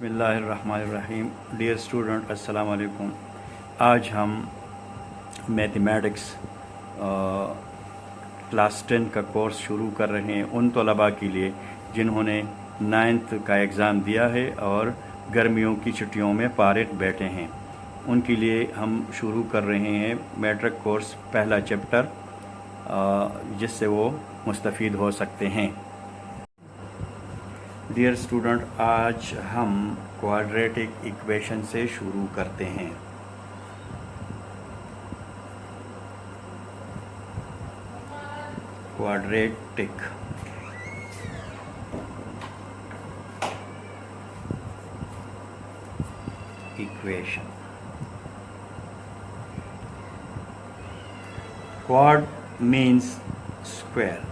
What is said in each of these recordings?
बिस्मिल्लाहिर्रहमानिर्रहीम। Dear student, अस्सलाम वालेकुम। आज हम मैथमेटिक्स क्लास 10 का कोर्स शुरू कर रहे हैं उन तलबा के लिए जिन्होंने 9th का एग्ज़ाम दिया है और गर्मियों की छुट्टियों में फारिग बैठे हैं। उनके लिए हम शुरू कर रहे हैं मैट्रिक कोर्स पहला चैप्टर, जिससे वो मुस्तफ़ीद हो सकते हैं। डियर स्टूडेंट, आज हम क्वाड्रेटिक इक्वेशन से शुरू करते हैं। Quadratic equation. Quad means square,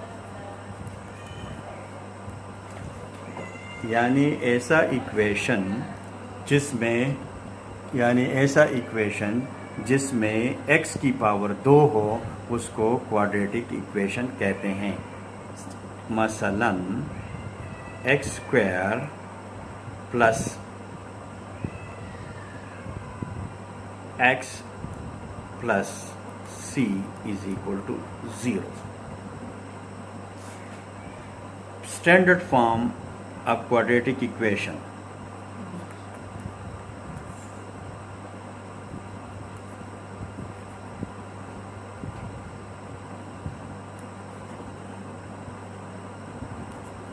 यानी ऐसा इक्वेशन जिसमें x की पावर 2 हो उसको क्वाड्रेटिक इक्वेशन कहते हैं। मसलन X square plus X plus C is equal to 0। Standard form of quadratic equation.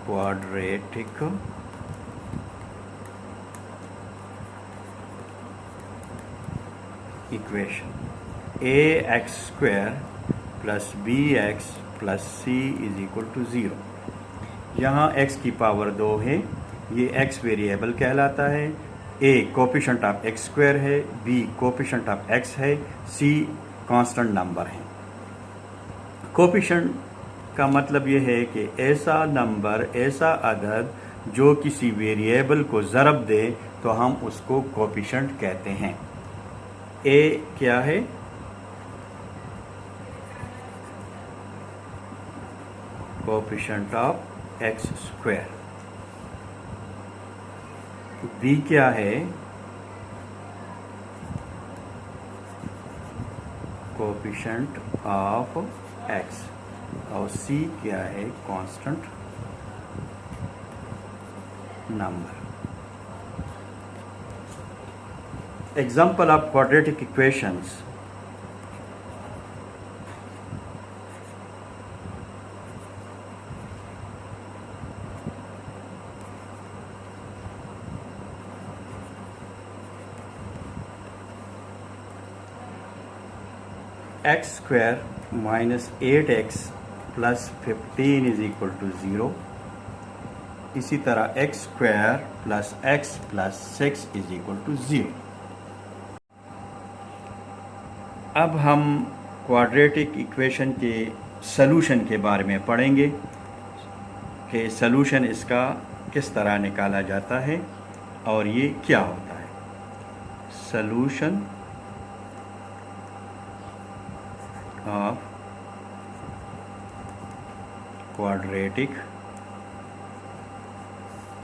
Quadratic equation: ax square plus bx plus c is equal to 0। यहाँ x की power 2 है, ये x वेरिएबल कहलाता है। a coefficient of x square है, b coefficient of x है, c constant number है। Coefficient का मतलब ये है कि ऐसा नंबर, ऐसा अदद जो किसी वेरिएबल को ज़रब दे तो हम उसको कोफिशिएंट कहते हैं। a क्या है? Coefficient of X square. b क्या है? Coefficient of x। और c क्या है? Constant number. Example of quadratic equations: X square minus 8x plus 15 is equal to 0। इसी तरह X square plus X plus 6 is equal to 0। अब हम quadratic equation के सलूशन के बारे में पढ़ेंगे कि सलूशन इसका किस तरह निकाला जाता है और ये क्या होता है। Solution of quadratic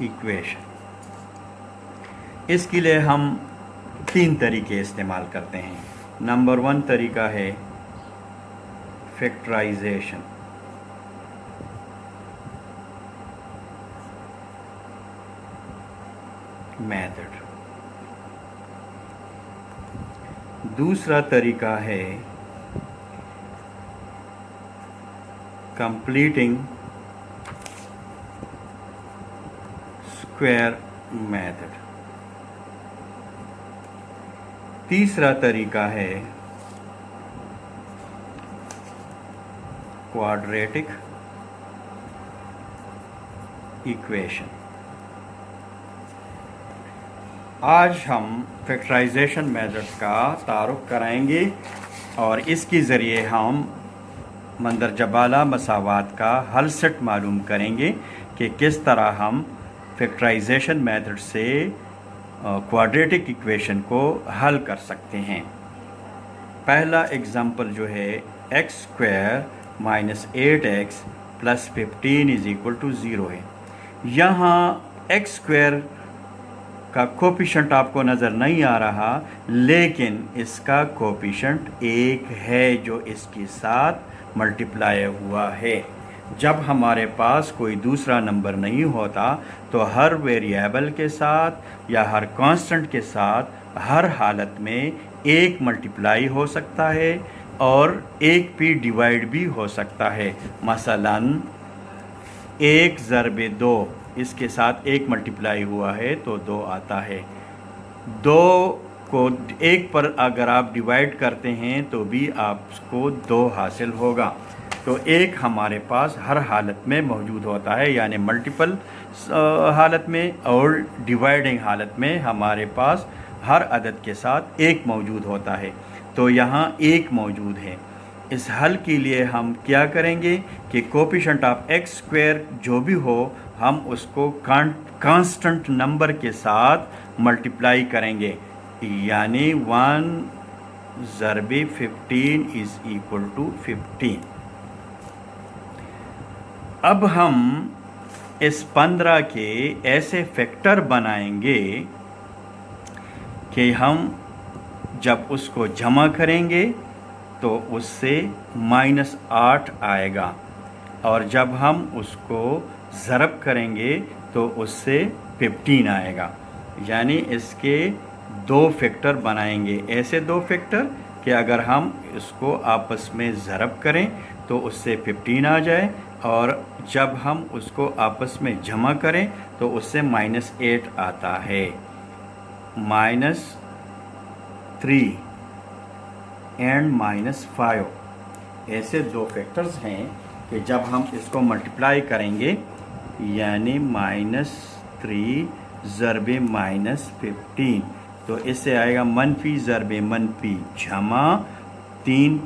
equation. इसके लिए हम 3 तरीके इस्तेमाल करते हैं। नंबर 1 तरीका है फैक्टराइजेशन। मेथड। दूसरा तरीका है completing स्क्वायर मेथड। तीसरा तरीका है क्वाड्रेटिक इक्वेशन। आज हम फैक्टराइजेशन मेथड का तारुफ कराएंगे और इसके ज़रिए हम मंदरजा बाला मसावात का हल सेट मालूम करेंगे कि किस तरह हम फैक्टराइजेशन मेथड से क्वाड्रेटिक इक्वेशन को हल कर सकते हैं। पहला एग्जांपल जो है X square minus 8x plus 15 is equal to 0 है। यहाँ एक्स स्क्वायर का कोफिशिएंट आपको नज़र नहीं आ रहा, लेकिन इसका कोफिशिएंट 1 है जो इसके साथ मल्टीप्लाई हुआ है। जब हमारे पास कोई दूसरा नंबर नहीं होता तो हर वेरिएबल के साथ या हर कांस्टेंट के साथ हर हालत में 1 मल्टीप्लाई हो सकता है और 1 भी डिवाइड भी हो सकता है। मसलन 1 ज़रबे 2, इसके साथ 1 मल्टीप्लाई हुआ है तो 2 आता है। 2 को 1 पर अगर आप डिवाइड करते हैं तो भी आपको 2 हासिल होगा। तो 1 हमारे पास हर हालत में मौजूद होता है, यानी मल्टीपल हालत में और डिवाइडिंग हालत में हमारे पास हर अदद के साथ 1 मौजूद होता है। तो यहाँ 1 मौजूद है। इस हल के लिए हम क्या करेंगे कि कोफिशिएंट ऑफ एक्स स्क्वायर जो भी हो हम उसको कांस्टेंट नंबर के साथ मल्टीप्लाई करेंगे, यानी 1 ज़रबे 15 इज़ इक्वल टू 15। अब हम इस 15 के ऐसे फैक्टर बनाएंगे कि हम जब उसको जमा करेंगे तो उससे -8 आएगा, और जब हम उसको ज़रब करेंगे तो उससे 15 आएगा। यानी इसके 2 फैक्टर बनाएंगे, ऐसे 2 फैक्टर कि अगर हम इसको आपस में ज़रब करें तो उससे 15 आ जाए, और जब हम उसको आपस में जमा करें तो उससे -8 आता है। -3 एंड -5 ऐसे 2 फैक्टर्स हैं कि जब हम इसको मल्टीप्लाई करेंगे, यानी -3 ज़रबे -15, तो इससे आएगा मनफी ज़रबे मनफी जमा 3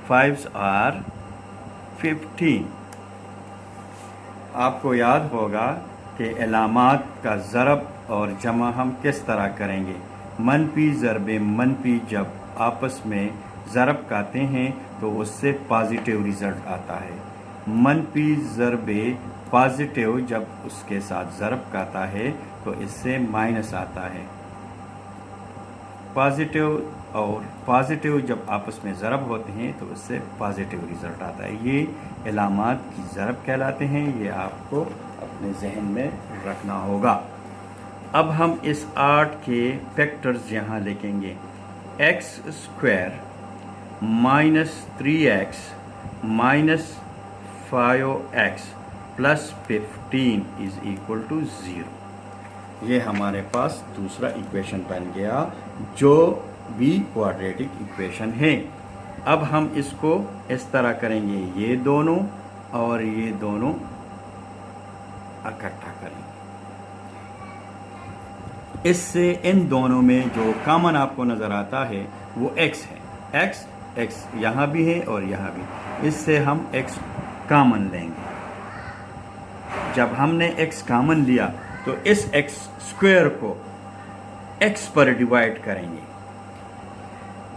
5 आर 15। आपको याद होगा कि इलामात का ज़रब और जमा हम किस तरह करेंगे। मनफी ज़रबे मनफी जब आपस में ज़रब करते हैं तो उससे पॉजिटिव रिज़ल्ट आता है। मनफी ज़रबे पॉजिटिव जब उसके साथ ज़रब करता है तो इससे माइनस आता है। पॉजिटिव और पॉजिटिव जब आपस में ज़रब होते हैं तो उससे पॉजिटिव रिज़ल्ट आता है। ये इलामात की ज़रब कहलाते हैं, ये आपको अपने जहन में रखना होगा। अब हम इस 8 के फैक्टर्स यहाँ लिखेंगे। X square -3x -5x plus 15 is equal to 0। ये हमारे पास दूसरा इक्वेशन बन गया जो भी क्वाड्रेटिक इक्वेशन है। अब हम इसको इस तरह करेंगे, ये दोनों और ये दोनों इकट्ठा करेंगे। इससे इन दोनों में जो कॉमन आपको नज़र आता है वो x है। x यहाँ भी है और यहाँ भी, इससे हम x कॉमन लेंगे। जब हमने x कॉमन लिया तो इस x स्क्वायर को x पर डिवाइड करेंगे,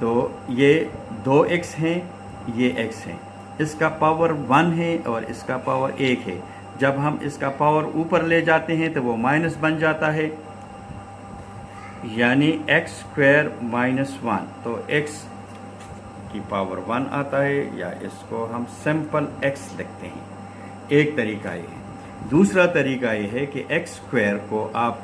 तो ये 2x हैं, ये x है, इसका पावर 1 है और इसका पावर 1 है। जब हम इसका पावर ऊपर ले जाते हैं तो वो माइनस बन जाता है, यानी x स्क्वायर -1, तो x की पावर 1 आता है, या इसको हम सिंपल x लिखते हैं। एक तरीका ये है। दूसरा तरीका ये है कि x स्क्वायर को आप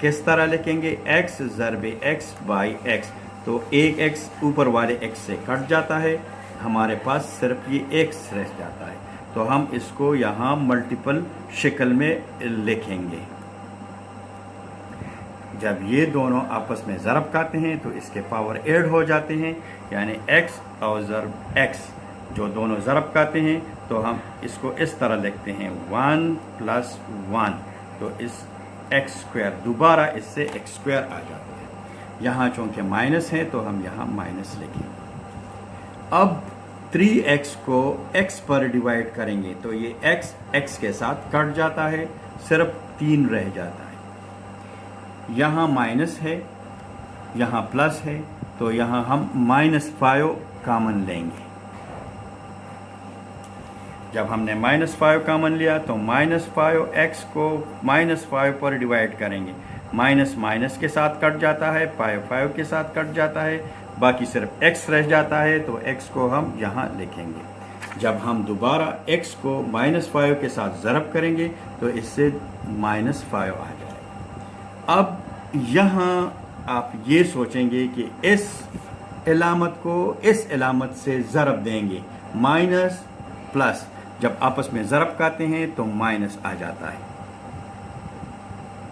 किस तरह लिखेंगे, x ज़रबे x बाई x, तो एक x ऊपर वाले x से कट जाता है, हमारे पास सिर्फ ये x रह जाता है। तो हम इसको यहाँ मल्टीपल शक्ल में लिखेंगे। जब ये दोनों आपस में ज़रब करते हैं तो इसके पावर ऐड हो जाते हैं, यानी x और ज़रब x जो दोनों ज़रब करते हैं तो हम इसको इस तरह लिखते हैं 1 + 1, तो इस x स्क्वायर दोबारा इससे x स्क्वायर आ जाता है। यहाँ चूँकि माइनस है तो हम यहाँ माइनस लिखेंगे। अब 3x को x पर डिवाइड करेंगे तो ये x के साथ कट जाता है, सिर्फ 3 रह जाता है। यहाँ माइनस है, यहाँ प्लस है, तो यहाँ हम -5 कॉमन लेंगे। जब हमने -5 कॉमन लिया तो -5x को -5 पर डिवाइड करेंगे, माइनस माइनस के साथ कट जाता है, 5 के साथ कट जाता है, बाकी सिर्फ x रह जाता है, तो x को हम यहाँ लिखेंगे। जब हम दोबारा x को -5 के साथ ज़रब करेंगे तो इससे -5 आ जाएगा। अब यहाँ आप ये सोचेंगे कि इस इलामत को इस इलामत से ज़रब देंगे, माइनस प्लस, जब आपस में ज़रब करते हैं तो माइनस आ जाता है,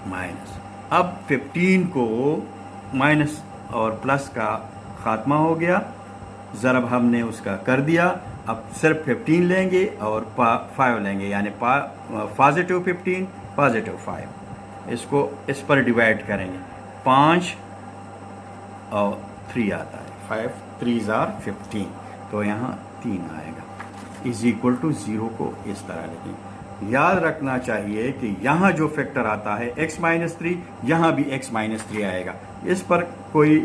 माइनस। अब 15 को माइनस और प्लस का ख़ात्मा हो गया, ज़रब हमने उसका कर दिया। अब सिर्फ 15 लेंगे और 5 लेंगे, यानी पॉजिटिव 15 पॉजिटिव 5, इसको इस पर डिवाइड करेंगे, 5 और 3 आता है, 5 3s are 15, तो यहाँ 3 आएगा, इज इक्वल टू 0 को इस तरह लिखें। याद रखना चाहिए कि यहाँ जो फैक्टर आता है x-3, यहाँ भी x-3 आएगा, इस पर कोई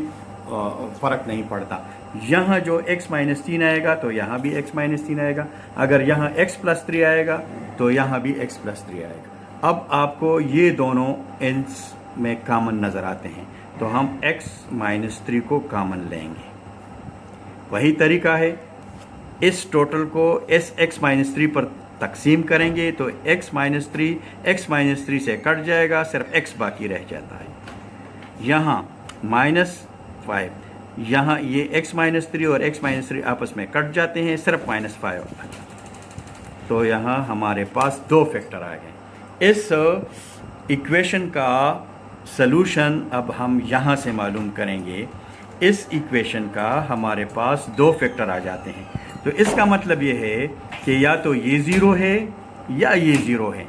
फ़र्क नहीं पड़ता। यहाँ जो x-3 आएगा तो यहाँ भी x-3 आएगा, अगर यहाँ x+3 आएगा तो यहाँ भी x+3 आएगा। अब आपको ये दोनों एंड्स में कॉमन नज़र आते हैं, तो हम x-3 को कॉमन लेंगे। वही तरीका है, इस टोटल को इस x-3 पर तकसीम करेंगे तो x-3 से कट जाएगा, सिर्फ x बाकी रह जाता है। यहाँ -5, यहाँ ये x-3 और x-3 आपस में कट जाते हैं, सिर्फ -5 होता है, तो यहाँ हमारे पास 2 फैक्टर आ गए। इस इक्वेशन का सलूशन अब हम यहाँ से मालूम करेंगे। इस इक्वेशन का हमारे पास 2 फैक्टर आ जाते हैं, तो इसका मतलब ये है कि या तो ये 0 है या ये 0 है,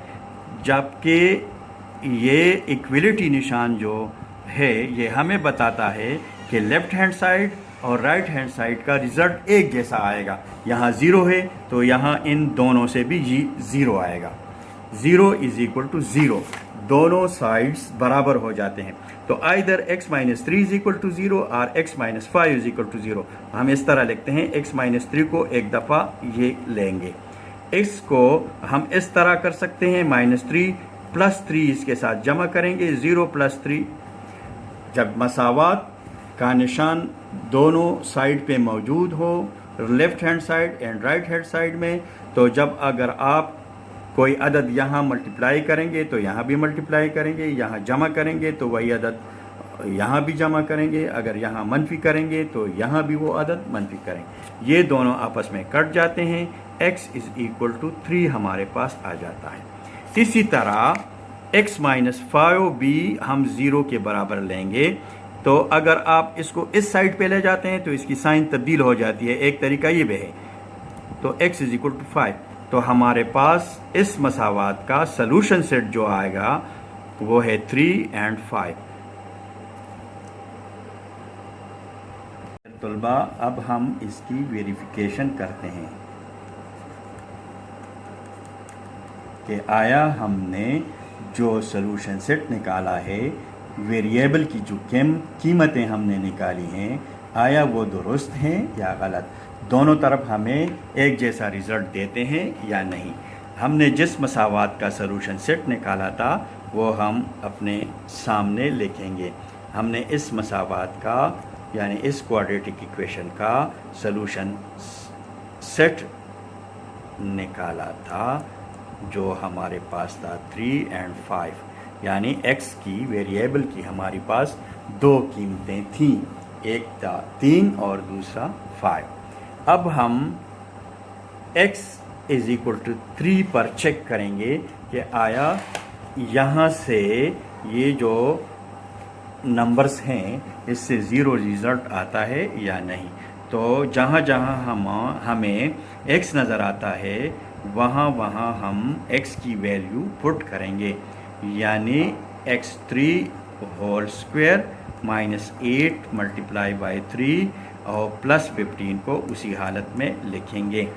जबकि ये इक्वलिटी निशान जो है ये हमें बताता है कि लेफ़्ट हैंड साइड और राइट हैंड साइड का रिज़ल्ट एक जैसा आएगा। यहाँ 0 है तो यहाँ इन दोनों से भी 0 आएगा, 0 इज इक्वल टू 0, दोनों साइड्स बराबर हो जाते हैं। तो either x-3 is equal to 0 और x-5 इज इक्वल टू 0। हम इस तरह लिखते हैं, x-3 को एक दफ़ा ये लेंगे, x को हम इस तरह कर सकते हैं, -3 +3 इसके साथ जमा करेंगे, 0 + 3। जब मसावात का निशान दोनों साइड पे मौजूद हो, left hand side and right hand side में, तो जब अगर आप कोई अदद यहाँ मल्टीप्लाई करेंगे तो यहाँ भी मल्टीप्लाई करेंगे, यहाँ जमा करेंगे तो वही अदद यहाँ भी जमा करेंगे, अगर यहाँ मनफी करेंगे तो यहाँ भी वो अदद मनफी करेंगे, ये दोनों आपस में कट जाते हैं, x इज इक्वल टू 3 हमारे पास आ जाता है। इसी तरह x-5 भी हम 0 के बराबर लेंगे, तो अगर आप इसको इस साइड पे ले जाते हैं तो इसकी साइन तब्दील हो जाती है, एक तरीका ये भी है, तो x इज इक्वल टू 5, तो हमारे पास इस मसावात का सलूशन सेट जो आएगा वो है 3 और 5। तलबा अब हम इसकी वेरिफिकेशन करते हैं कि आया हमने जो सलूशन सेट निकाला है, वेरिएबल की जो कीमतें हमने निकाली हैं, आया वो दुरुस्त हैं या गलत, दोनों तरफ हमें एक जैसा रिज़ल्ट देते हैं या नहीं। हमने जिस मसावात का सलूशन सेट निकाला था वो हम अपने सामने लिखेंगे। हमने इस मसावात का यानी इस क्वाड्रेटिक इक्वेशन का सलूशन सेट निकाला था जो हमारे पास था 3 और 5, यानी x की वेरिएबल की हमारे पास 2 कीमतें थीं, एक था 3 और दूसरा 5। अब हम x इज इक्वल टू 3 पर चेक करेंगे कि आया यहाँ से ये जो नंबर्स हैं इससे 0 रिज़ल्ट आता है या नहीं। तो जहाँ जहाँ हमें x नज़र आता है वहाँ वहाँ हम x की वैल्यू पुट करेंगे, यानी x3 whole square -8 multiply by 3 और +15 को उसी हालत में लिखेंगे।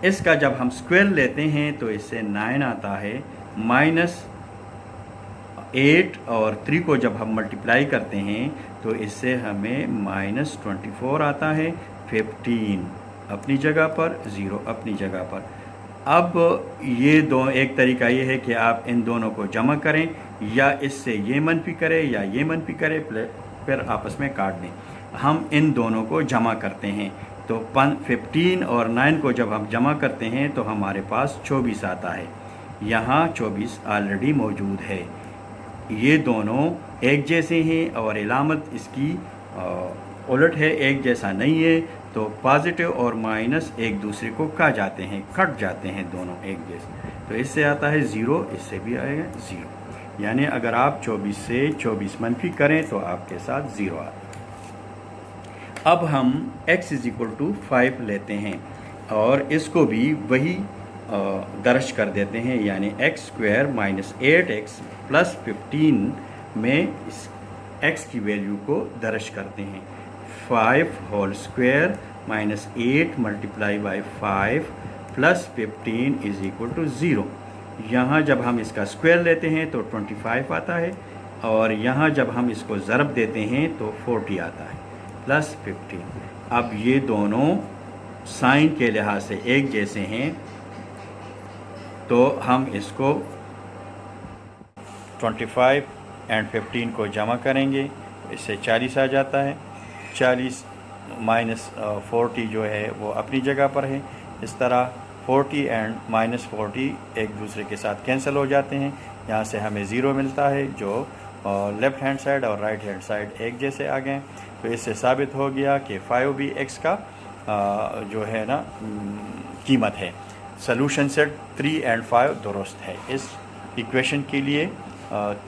इसका जब हम स्क्वायर लेते हैं तो इससे 9 आता है, -8 और 3 को जब हम मल्टीप्लाई करते हैं तो इससे हमें -24 आता है, 15 अपनी जगह पर, 0 अपनी जगह पर। अब ये दो, एक तरीका ये है कि आप इन दोनों को जमा करें, या इससे ये मनफी करें या ये मनफी करें, फिर आपस में काट दें। हम इन दोनों को जमा करते हैं, तो 15 और 9 को जब हम जमा करते हैं तो हमारे पास 24 आता है। यहाँ 24 ऑलरेडी मौजूद है। ये दोनों एक जैसे हैं और इलामत इसकी उलट है, एक जैसा नहीं है, तो पॉजिटिव और माइनस एक दूसरे को कट जाते हैं दोनों एक जैसे। तो इससे आता है 0, इससे भी आएगा 0। यानी अगर आप 24 से 24 मनफी करें तो आपके साथ 0 आता है। अब हम x = 5 लेते हैं और इसको भी वही दर्ज कर देते हैं, यानी x² - 8x + 15 में इस x की वैल्यू को दर्ज करते हैं। 5 whole square minus 8 multiply by 5 plus 15 = 0। यहाँ जब हम इसका स्क्वायर लेते हैं तो 25 आता है, और यहाँ जब हम इसको ज़रब देते हैं तो 40 आता है प्लस 15। अब ये दोनों साइन के लिहाज से एक जैसे हैं, तो हम इसको 25 और 15 को जमा करेंगे, इससे 40 आ जाता है। 40 माइनस 40 जो है वो अपनी जगह पर है। इस तरह 40 और माइनस 40 एक दूसरे के साथ कैंसिल हो जाते हैं। यहाँ से हमें 0 मिलता है, जो लेफ़्ट हैंड साइड और राइट हैंड साइड एक जैसे आ गए। तो इससे साबित हो गया कि 5 भी x का जो है ना कीमत है। सलूशन सेट 3 और 5 दुरुस्त है। इस इक्वेशन के लिए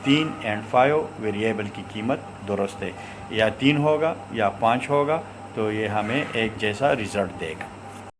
3 और 5 वेरिएबल की कीमत दुरुस्त है। या 3 होगा या 5 होगा, तो ये हमें एक जैसा रिज़ल्ट देगा।